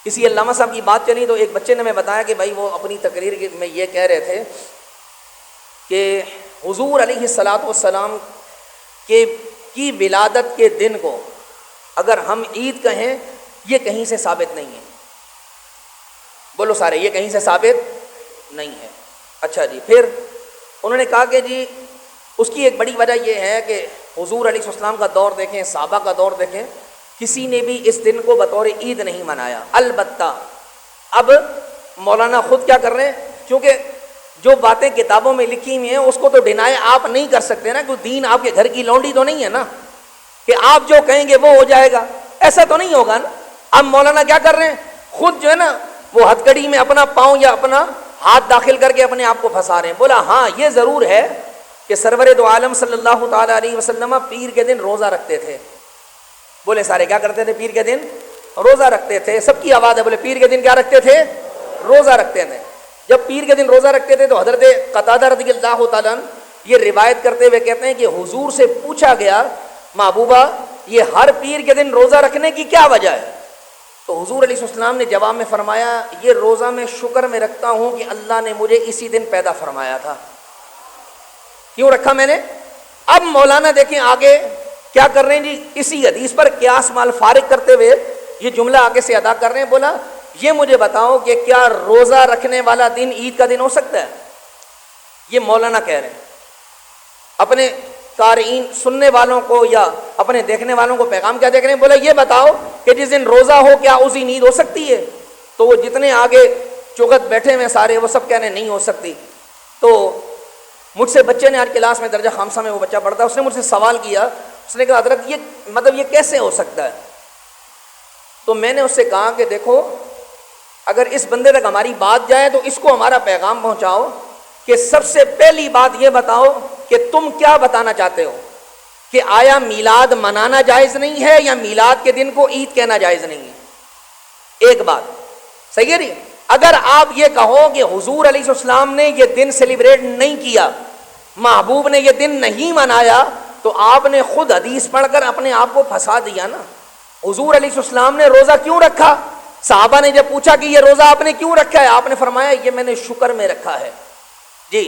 کسی علامہ صاحب کی بات چلی تو ایک بچے نے ہمیں بتایا کہ بھائی وہ اپنی تقریر میں یہ کہہ رہے تھے کہ حضور علیہ الصلاۃ والسلام کی ولادت کے دن کو اگر ہم عید کہیں یہ کہیں سے ثابت نہیں ہے. بولو سارے, یہ کہیں سے ثابت نہیں ہے. اچھا جی, پھر انہوں نے کہا کہ جی اس کی ایک بڑی وجہ یہ ہے کہ حضور علیہ السلام کا دور دیکھیں, صحابہ کا دور دیکھیں, کسی نے بھی اس دن کو بطور عید نہیں منایا. البتہ اب مولانا خود کیا کر رہے ہیں, کیونکہ جو باتیں کتابوں میں لکھی ہوئی ہیں اس کو تو ڈینائی آپ نہیں کر سکتے نا, کیونکہ دین آپ کے گھر کی لونڈی تو نہیں ہے نا کہ آپ جو کہیں گے وہ ہو جائے گا, ایسا تو نہیں ہوگا نا. اب مولانا کیا کر رہے ہیں, خود جو ہے نا وہ ہتھ کڑی میں اپنا پاؤں یا اپنا ہاتھ داخل کر کے اپنے آپ کو پھنسا رہے ہیں. بولا ہاں یہ ضرور ہے کہ سرور دو عالم صلی اللہ تعالیٰ علیہ وسلم پیر کے دن روزہ رکھتے تھے. بولے سارے کیا کرتے تھے, پیر کے دن روزہ رکھتے تھے. سب کی آواز ہے, بولے پیر کے دن کیا رکھتے تھے, روزہ رکھتے تھے. جب پیر کے دن روزہ رکھتے تھے تو حضرت قتادہ رضی اللہ تعالیٰ عنہ یہ روایت کرتے ہوئے کہتے ہیں کہ حضور سے پوچھا گیا محبوبہ یہ ہر پیر کے دن روزہ رکھنے کی کیا وجہ ہے؟ تو حضور علیہ السلام نے جواب میں فرمایا یہ روزہ میں شکر میں رکھتا ہوں کہ اللہ نے مجھے اسی دن پیدا فرمایا تھا. کیوں رکھا میں نے؟ اب مولانا دیکھیں آگے کیا کر رہے ہیں جی, اسی حدیث پر قیاس مال فارغ کرتے ہوئے یہ جملہ آگے سے ادا کر رہے ہیں. بولا یہ مجھے بتاؤ کہ کیا روزہ رکھنے والا دن عید کا دن ہو سکتا ہے؟ یہ مولانا کہہ رہے ہیں. اپنے قارئین سننے والوں کو یا اپنے دیکھنے والوں کو پیغام کیا دیکھ رہے ہیں, بولا یہ بتاؤ کہ جس دن روزہ ہو کیا اس دن عید ہو سکتی ہے؟ تو وہ جتنے آگے چگت بیٹھے ہوئے سارے وہ سب کہہ رہے ہیں نہیں ہو سکتی. تو مجھ سے بچے نے آج کلاس میں درجہ خامسہ میں وہ بچہ پڑھتا ہے, اس نے مجھ سے سوال کیا, اس نے کہا حضرت یہ کیسے ہو سکتا ہے؟ تو میں نے اس سے کہا کہ دیکھو اگر اس بندے تک ہماری بات جائے تو اس کو ہمارا پیغام پہنچاؤ کہ سب سے پہلی بات یہ بتاؤ کہ تم کیا بتانا چاہتے ہو کہ آیا میلاد منانا جائز نہیں ہے یا میلاد کے دن کو عید کہنا جائز نہیں ہے؟ ایک بات صحیح ہے. اگر آپ یہ کہو کہ حضور علیہ السلام نے یہ دن سیلیبریٹ نہیں کیا, محبوب نے یہ دن نہیں منایا, تو آپ نے خود حدیث پڑھ کر اپنے آپ کو پھنسا دیا نا. حضور علیہ السلام نے روزہ کیوں رکھا؟ صحابہ نے جب پوچھا کہ یہ روزہ آپ نے کیوں رکھا ہے, آپ نے فرمایا یہ میں نے شکر میں رکھا ہے. جی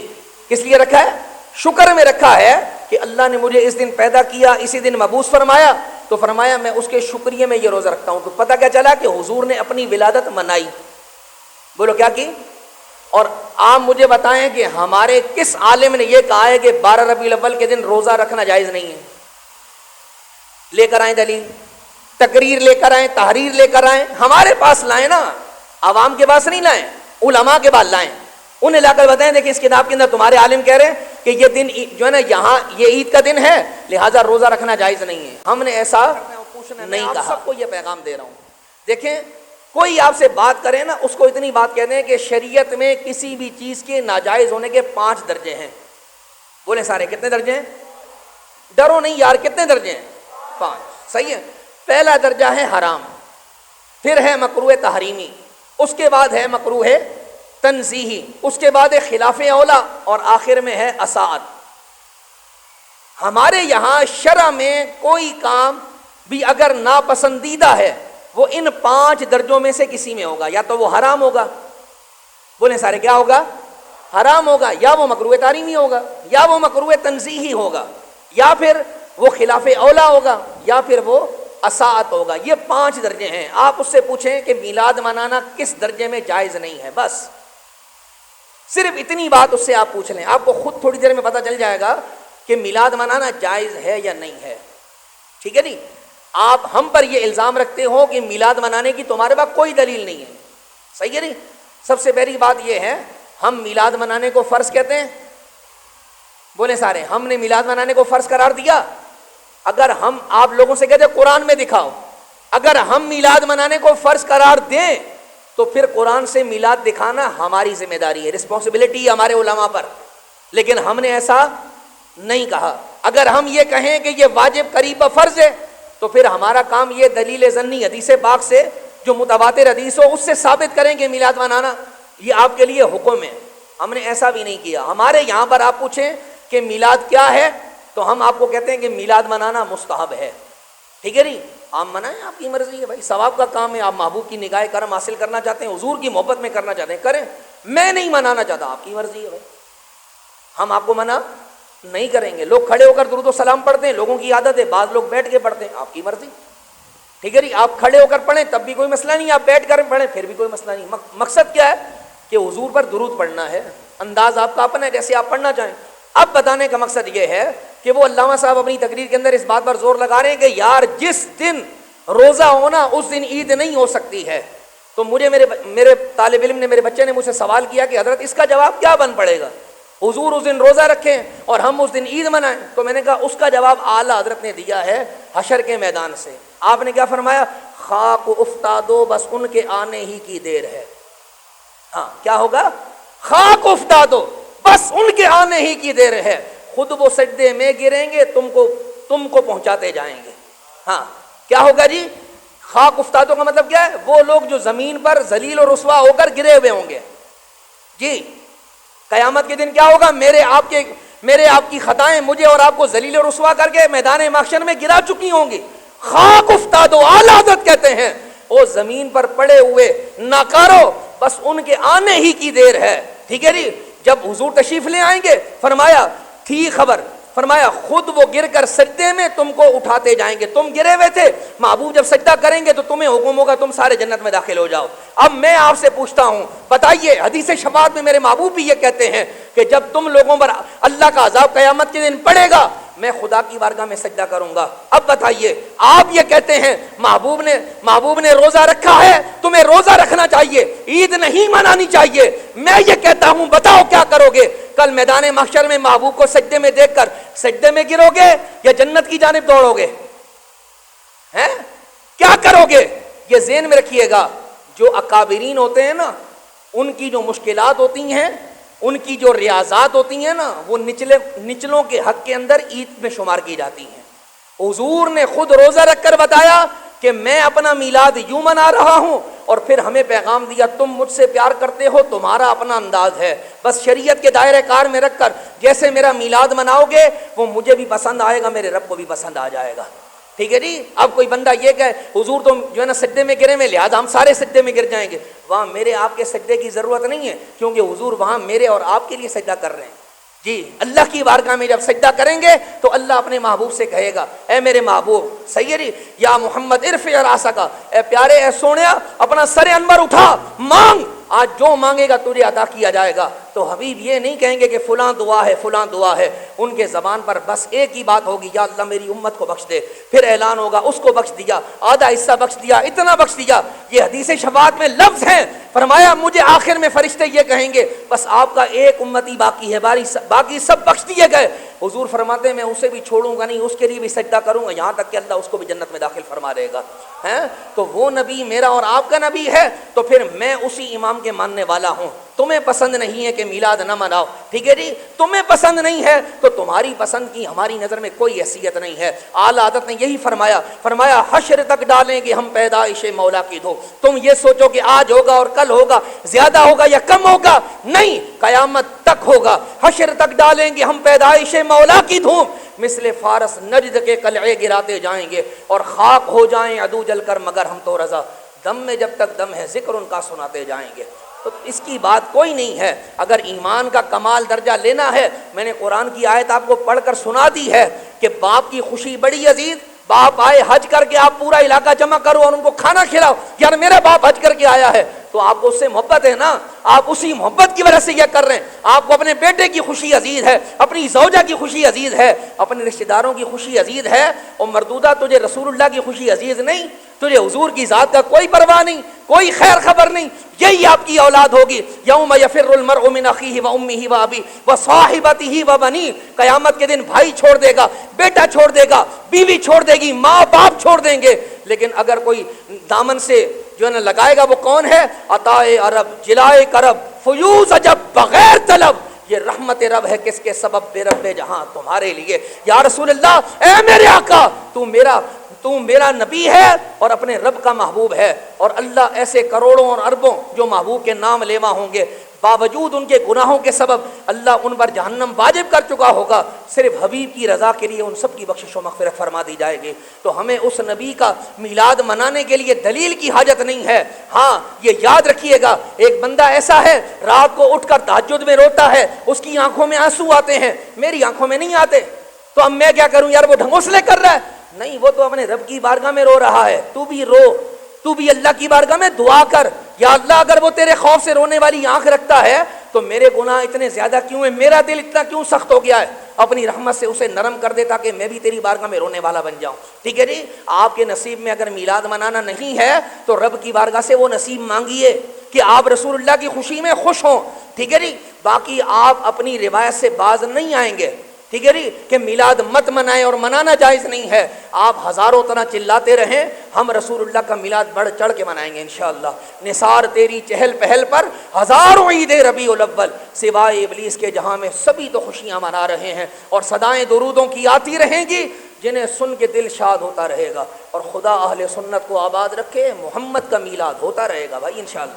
کس لیے رکھا ہے؟ شکر میں رکھا ہے کہ اللہ نے مجھے اس دن پیدا کیا, اسی دن مبعوث فرمایا, تو فرمایا میں اس کے شکریہ میں یہ روزہ رکھتا ہوں. تو پتہ کیا چلا کہ حضور نے اپنی ولادت منائی. بولو کیا کی؟ اور آپ مجھے بتائیں کہ ہمارے کس عالم نے یہ کہا ہے کہ 12 ربیع الاول کے دن روزہ رکھنا جائز نہیں ہے؟ لے کر آئیں دلیل, تقریر لے کر آئیں, تحریر لے کر آئیں, ہمارے پاس لائیں نا, عوام کے پاس نہیں لائیں, علماء کے پاس لائیں, انہیں لا کر بتائیں دیکھیں اس کتاب کے اندر تمہارے عالم کہہ رہے ہیں کہ یہ دن جو ہے نا یہاں یہ عید کا دن ہے لہٰذا روزہ رکھنا جائز نہیں ہے. ہم نے ایسا نہیں کہا. سب کو یہ پیغام دے رہا ہوں, دیکھیں کوئی آپ سے بات کرے نا اس کو اتنی بات کہتے ہیں کہ شریعت میں کسی بھی چیز کے ناجائز ہونے کے 5 درجے ہیں. بولے سارے کتنے درجے ہیں؟ ڈرو نہیں یار, کتنے درجے ہیں؟ 5. صحیح ہے. پہلا درجہ ہے حرام, پھر ہے مکروہ تحریمی, اس کے بعد ہے مکروہ تنزیہی, اس کے بعد ہے خلاف اولا, اور آخر میں ہے اساعت. ہمارے یہاں شرع میں کوئی کام بھی اگر ناپسندیدہ ہے وہ ان 5 درجوں میں سے کسی میں ہوگا, یا تو وہ حرام ہوگا, بولیں سارے کیا ہوگا؟ حرام ہوگا, یا وہ مکروہ تحریمی ہوگا, یا وہ مکروہ تنزیہی ہوگا, یا پھر وہ خلاف اولا ہوگا, یا پھر وہ اساعت ہوگا. یہ 5 درجے ہیں. آپ اس سے پوچھیں کہ میلاد منانا کس درجے میں جائز نہیں ہے, بس صرف اتنی بات اس سے آپ پوچھ لیں, آپ کو خود تھوڑی دیر میں پتہ چل جائے گا کہ میلاد منانا جائز ہے یا نہیں ہے. ٹھیک ہے جی. آپ ہم پر یہ الزام رکھتے ہو کہ میلاد منانے کی تمہارے پاس کوئی دلیل نہیں ہے, صحیح ہے نہیں. سب سے پہلی بات یہ ہے ہم میلاد منانے کو فرض کہتے ہیں. بولے سارے, ہم نے میلاد منانے کو فرض قرار دیا؟ اگر ہم آپ لوگوں سے کہتے قرآن میں دکھاؤ, اگر ہم میلاد منانے کو فرض قرار دیں تو پھر قرآن سے میلاد دکھانا ہماری ذمہ داری ہے, رسپانسبلٹی ہے ہمارے علماء پر, لیکن ہم نے ایسا نہیں کہا. اگر ہم یہ کہیں کہ یہ واجب قریب فرض ہے تو پھر ہمارا کام یہ دلیل ظنی حدیث پاک سے جو متواتر حدیث ہو اس سے ثابت کریں کہ میلاد منانا یہ آپ کے لیے حکم ہے. ہم نے ایسا بھی نہیں کیا. ہمارے یہاں پر آپ پوچھیں کہ میلاد کیا ہے تو ہم آپ کو کہتے ہیں کہ میلاد منانا مستحب ہے. ٹھیک ہے نہیں. آپ منائیں، آپ کی مرضی ہے بھائی، ثواب کا کام ہے، آپ محبوب کی نگاہ کرم حاصل کرنا چاہتے ہیں، حضور کی محبت میں کرنا چاہتے ہیں، کریں، میں نہیں منانا چاہتا، آپ کی مرضی ہے بھائی، ہم آپ کو منع نہیں کریں گے۔ لوگ کھڑے ہو کر درود و سلام پڑھتے ہیں، لوگوں کی عادت ہے، بعض لوگ بیٹھ کے پڑھتے ہیں، آپ کی مرضی، ٹھیک ہے جی، آپ کھڑے ہو کر پڑھیں تب بھی کوئی مسئلہ نہیں، آپ بیٹھ کر پڑھیں پھر بھی کوئی مسئلہ نہیں۔ مقصد کیا ہے کہ حضور پر درود پڑھنا ہے، انداز آپ کا اپنا ہے، جیسے آپ پڑھنا چاہیں۔ اب بتانے کا مقصد یہ ہے کہ وہ علامہ صاحب اپنی تقریر کے اندر اس بات پر زور لگا رہے ہیں کہ یار جس دن روزہ ہونا اس دن عید نہیں ہو سکتی ہے۔ تو مجھے میرے طالب علم نے، میرے بچے نے مجھ سے سوال کیا کہ حضرت اس کا جواب کیا بن پڑے گا، حضور اس دن روزہ رکھیں اور ہم اس دن عید منائیں؟ تو میں نے کہا اس کا جواب اعلیٰ حضرت نے دیا ہے حشر کے میدان سے۔ آپ نے کیا فرمایا؟ خاک افتادو بس ان کے آنے ہی کی دیر ہے۔ ہاں کیا ہوگا؟ خاک افتادو بس ان کے آنے ہی کی دیر ہے، خود وہ سجدے میں گریں گے، تم کو پہنچاتے جائیں گے۔ ہاں کیا ہوگا جی؟ خاک افتادو کا مطلب کیا ہے؟ وہ لوگ جو زمین پر ذلیل اور رسوا ہو کر گرے ہوئے ہوں گے جی۔ قیامت کے دن کیا ہوگا؟ میرے آپ کی خطائیں مجھے اور آپ کو ذلیل و رسوا کر کے میدان محشر میں گرا چکی ہوں گی۔ خاک افتادو، اعلیٰ حضرت کہتے ہیں وہ زمین پر پڑے ہوئے ناکارو، بس ان کے آنے ہی کی دیر ہے۔ ٹھیک ہے جی، جب حضور تشریف لے آئیں گے، فرمایا تھی خبر، فرمایا خود وہ گر کر سجدے میں تم کو اٹھاتے جائیں گے، تم گرے ہوئے تھے، محبوب جب سجدہ کریں گے تو تمہیں حکم ہوگا تم سارے جنت میں داخل ہو جاؤ۔ اب میں آپ سے پوچھتا ہوں، بتائیے، حدیث شفاعت میں میرے محبوب بھی یہ کہتے ہیں کہ جب تم لوگوں پر اللہ کا عذاب قیامت کے دن پڑے گا، میں خدا کی بارگاہ میں سجدہ کروں گا۔ اب بتائیے، آپ یہ کہتے ہیں محبوب نے روزہ رکھا ہے، تمہیں روزہ رکھنا چاہیے، عید نہیں منانی چاہیے۔ میں یہ کہتا ہوں بتاؤ کیا کرو گے؟ کل میدان محشر میں محبوب کو سجدے میں دیکھ کر سجدے میں گرو گے یا جنت کی جانب دوڑو گے؟ ہیں کیا کرو گے؟ یہ ذہن میں رکھیے گا، جو اکابرین ہوتے ہیں نا، ان کی جو مشکلات ہوتی ہیں، ان کی جو ریاضات ہوتی ہیں نا، وہ نچلوں کے حق کے اندر عید میں شمار کی جاتی ہیں۔ حضور نے خود روزہ رکھ کر بتایا کہ میں اپنا میلاد یوں منا رہا ہوں، اور پھر ہمیں پیغام دیا تم مجھ سے پیار کرتے ہو، تمہارا اپنا انداز ہے، بس شریعت کے دائرہ کار میں رکھ کر جیسے میرا میلاد مناؤ گے وہ مجھے بھی پسند آئے گا، میرے رب کو بھی پسند آ جائے گا۔ ٹھیک ہے جی، اب کوئی بندہ یہ کہے حضور تو جو ہے نا سجدے میں گرے میں، لہٰذا ہم سارے سجدے میں گر جائیں گے، وہاں میرے آپ کے سجدے کی ضرورت نہیں ہے، کیونکہ حضور وہاں میرے اور آپ کے لیے سجدہ کر رہے ہیں جی۔ اللہ کی بارگاہ میں جب سجدہ کریں گے تو اللہ اپنے محبوب سے کہے گا، اے میرے محبوب سیدی یا محمد ارفع راسک، اے پیارے، اے سونیا، اپنا سر انور اٹھا، مانگ، آج جو مانگے گا تجھے عطا کیا جائے گا۔ تو حبیب یہ نہیں کہیں گے کہ فلاں دعا ہے فلاں دعا ہے، ان کے زبان پر بس ایک ہی بات ہوگی، یا اللہ میری امت کو بخش دے، پھر اعلان ہوگا اس کو بخش دیا، آدھا حصہ بخش دیا، اتنا بخش دیا۔ یہ حدیث شفاعت میں لفظ ہیں، فرمایا مجھے آخر میں فرشتے یہ کہیں گے بس آپ کا ایک امتی باقی ہے، باقی سب بخش دیے گئے۔ حضور فرماتے ہیں میں اسے بھی چھوڑوں گا نہیں، اس کے لیے بھی سجدہ کروں گا، یہاں تک کہ اللہ اس کو بھی جنت میں داخل فرما دے گا۔ تو وہ نبی میرا اور آپ کا نبی ہے، تو پھر میں اسی امام کے ماننے والا ہوں۔ تمہیں پسند نہیں ہے کہ میلاد نہ مناؤ، ٹھیک ہے جی، تمہیں پسند نہیں ہے تو تمہاری پسند کی ہماری نظر میں کوئی حیثیت نہیں ہے۔ اعلیٰ حضرت نے یہی فرمایا حشر تک ڈالیں گے ہم پیدائش مولا کی دھوم۔ تم یہ سوچو کہ آج ہوگا اور کل ہوگا، زیادہ ہوگا یا کم ہوگا، نہیں، قیامت تک ہوگا۔ حشر تک ڈالیں گے ہم پیدائش مولا کی دھوم، مثل فارس نجد کے قلعے گراتے جائیں گے، اور خاک ہو جائیں عدو جل کر مگر ہم تو رضا، دم میں جب تک دم ہے ذکر ان کا سناتے جائیں گے۔ تو اس کی بات کوئی نہیں ہے۔ اگر ایمان کا کمال درجہ لینا ہے، میں نے قرآن کی آیت آپ کو پڑھ کر سنا دی ہے کہ باپ کی خوشی بڑی عزیز، باپ آئے حج کر کے، آپ پورا علاقہ جمع کرو اور ان کو کھانا کھلاؤ، یار میرا باپ حج کر کے آیا ہے، تو آپ کو اس سے محبت ہے نا، آپ اسی محبت کی وجہ سے یہ کر رہے ہیں۔ آپ کو اپنے بیٹے کی خوشی عزیز ہے، اپنی زوجہ کی خوشی عزیز ہے، اپنے رشتہ داروں کی خوشی عزیز ہے، اور مردودہ تجھے رسول اللہ کی خوشی عزیز نہیں، تجھے حضور کی ذات کا کوئی پرواہ نہیں، کوئی خیر خبر نہیں۔ یہی آپ کی اولاد ہوگی۔ یوم یفر المرء من اخیہ و امہ و ابیہ و صاحبتہ و بنیہ، قیامت کے دن بھائی چھوڑ دے گا، بیٹا چھوڑ دے گا، بیوی چھوڑ دے گی، ماں باپ چھوڑ دیں گے، لیکن اگر کوئی دامن سے جو ہے نا لگائے گا، وہ کون ہے؟ عطائے عرب، جلائے کرب، فیوز عجب بغیر طلب، یہ رحمت رب ہے کس کے سبب، بے رب جہاں تمہارے لیے۔ یا رسول اللہ، اے میرے آقا، تو میرا تو میرا نبی ہے اور اپنے رب کا محبوب ہے، اور اللہ ایسے کروڑوں اور اربوں جو محبوب کے نام لیوا ہوں گے، باوجود ان کے گناہوں کے سبب اللہ ان پر جہنم واجب کر چکا ہوگا، صرف حبیب کی رضا کے لیے ان سب کی بخشش و مغفرت فرما دی جائے گی۔ تو ہمیں اس نبی کا میلاد منانے کے لیے دلیل کی حاجت نہیں ہے۔ ہاں یہ یاد رکھیے گا، ایک بندہ ایسا ہے رات کو اٹھ کر تہجد میں روتا ہے، اس کی آنکھوں میں آنسو آتے ہیں، میری آنکھوں میں نہیں آتے، تو اب میں کیا کروں یار، وہ ڈھنگوسلے کر رہا ہے؟ نہیں، وہ تو اپنے رب کی بارگاہ میں رو رہا ہے، تو بھی رو، تو بھی اللہ کی بارگاہ میں دعا کر، یا اللہ اگر وہ تیرے خوف سے رونے والی آنکھ رکھتا ہے تو میرے گناہ اتنے زیادہ کیوں ہیں، میرا دل اتنا کیوں سخت ہو گیا ہے، اپنی رحمت سے اسے نرم کر دے تاکہ میں بھی تیری بارگاہ میں رونے والا بن جاؤں۔ ٹھیک ہے جی، آپ کے نصیب میں اگر میلاد منانا نہیں ہے تو رب کی بارگاہ سے وہ نصیب مانگیے کہ آپ رسول اللہ کی خوشی میں خوش ہوں۔ ٹھیک ہے جی، باقی آپ اپنی روایت سے باز نہیں آئیں گے، ٹھیک ہے جی، کہ میلاد مت منائیں اور منانا جائز نہیں ہے۔ آپ ہزاروں طرح چلاتے رہیں، ہم رسول اللہ کا میلاد بڑھ چڑھ کے منائیں گے انشاءاللہ۔ نثار تیری چہل پہل پر ہزاروں عید ربیع الاول، سوائے ابلیس کے جہاں میں سبھی تو خوشیاں منا رہے ہیں، اور صدائیں درودوں کی آتی رہیں گی جنہیں سن کے دل شاد ہوتا رہے گا، اور خدا اہل سنت کو آباد رکھے، محمد کا میلاد ہوتا رہے گا بھائی انشاءاللہ۔